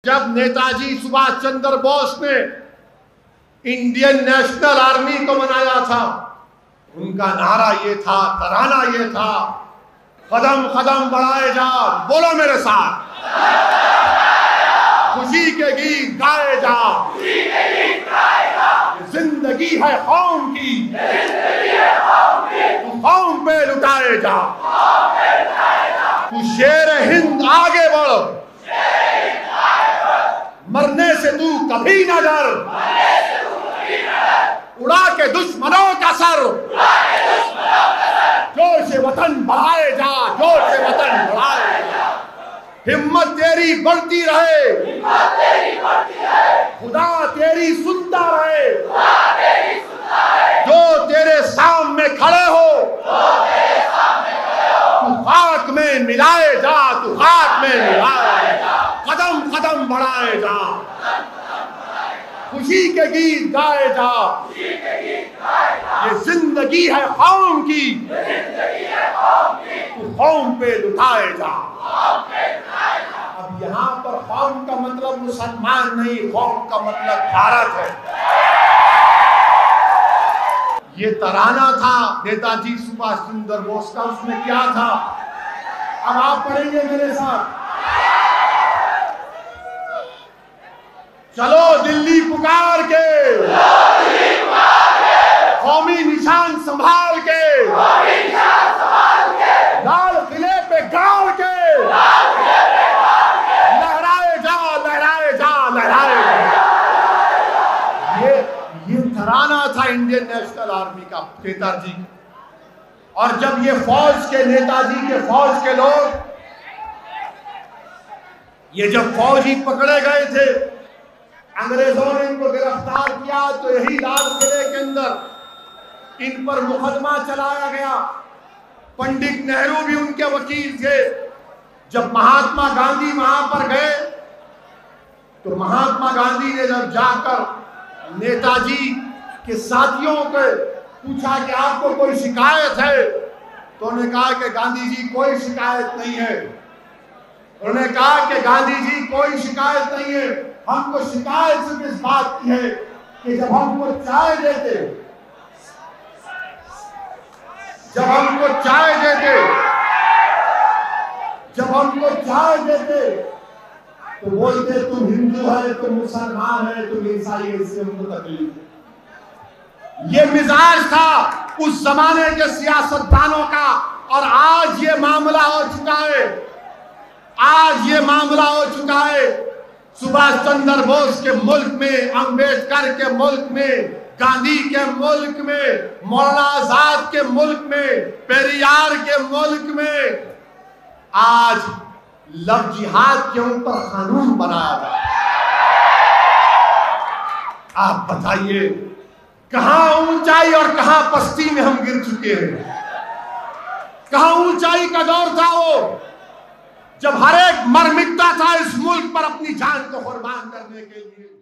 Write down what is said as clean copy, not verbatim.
जब नेताजी सुभाष चंद्र बोस ने Indian national army को बनाया था, उनका नारा ये था, तराना ये था, कदम कदम बढ़ाए जा, बोलो मेरे साथ, खुशी के गीत गाए जा, जिंदगी है कौम की, तू कौम पे लुटाए जा, तू शेर हिंद आगे बढ़, मरने से तू कभी न डर, उड़ा के दुश्मनों का सर, जोर से वतन बढ़ाए जा, जोर से वतन बढ़ाए जा, हिम्मत तेरी बढ़ती रहे, खुदा तेरी सुनता रहे, जो तेरे सामने खड़े हो, तू खाक में मिलाए जा, तू खाक में मिलाए जा, कदम कदम बढ़ाए जा, खुशी के गीत गाए जा, ये जिंदगी है कौम की, तू कौम पे लुटाए जा। अब यहाँ पर कौम का मतलब मुसलमान नहीं, कौम का मतलब भारत है। ये तराना था नेताजी सुभाष चंद्र बोस का, उसमें क्या था अब आप पढ़ेंगे मेरे साथ। चलो दिल्ली पुकार के, कौमी निशान संभाल के, लाल किले पे गाड़ के, लहराए जा, लहराए जा, लहराए जा। ये तराना था इंडियन नेशनल आर्मी का, नेताजी। और जब ये फौज के, नेताजी के फौज के लोग, ये जब फौजी पकड़े गए थे, अंग्रेजों ने इनको गिरफ्तार किया, तो यही लाल किले के अंदर इन पर मुकदमा चलाया गया। पंडित नेहरू भी उनके वकील थे। जब महात्मा गांधी वहां पर गए, तो महात्मा गांधी ने जब जाकर नेताजी के साथियों को पूछा कि आपको कोई शिकायत है, तो उन्होंने कहा कि गांधी जी कोई शिकायत नहीं है। उन्होंने कहा कि गांधी जी कोई शिकायत नहीं है, हमको शिकायत सिर्फ इस बात की है कि जब हमको चाय देते, जब हमको चाय देते, जब हमको चाय देते, तो बोलते तुम हिंदू है, तुम मुसलमान है, तुम ईसाई है, इससे हमको तकलीफ है। ये मिजाज था उस जमाने के सियासतदानों का। और आज ये मामला हो चुका है, आज ये मामला हो चुका है। सुभाष चंद्र बोस के मुल्क में, अंबेडकर के मुल्क में, गांधी के मुल्क में, मौलाना आजाद के मुल्क में, पेरियार के मुल्क में आज लव जिहाद के ऊपर कानून बनाया गया। आप बताइए कहां ऊंचाई और कहां पस्ती में हम गिर चुके हैं। कहां ऊंचाई का दौर था वो, जब हर एक मर मिटता था इस मुल्क पर अपनी जान को कुर्बान करने के लिए।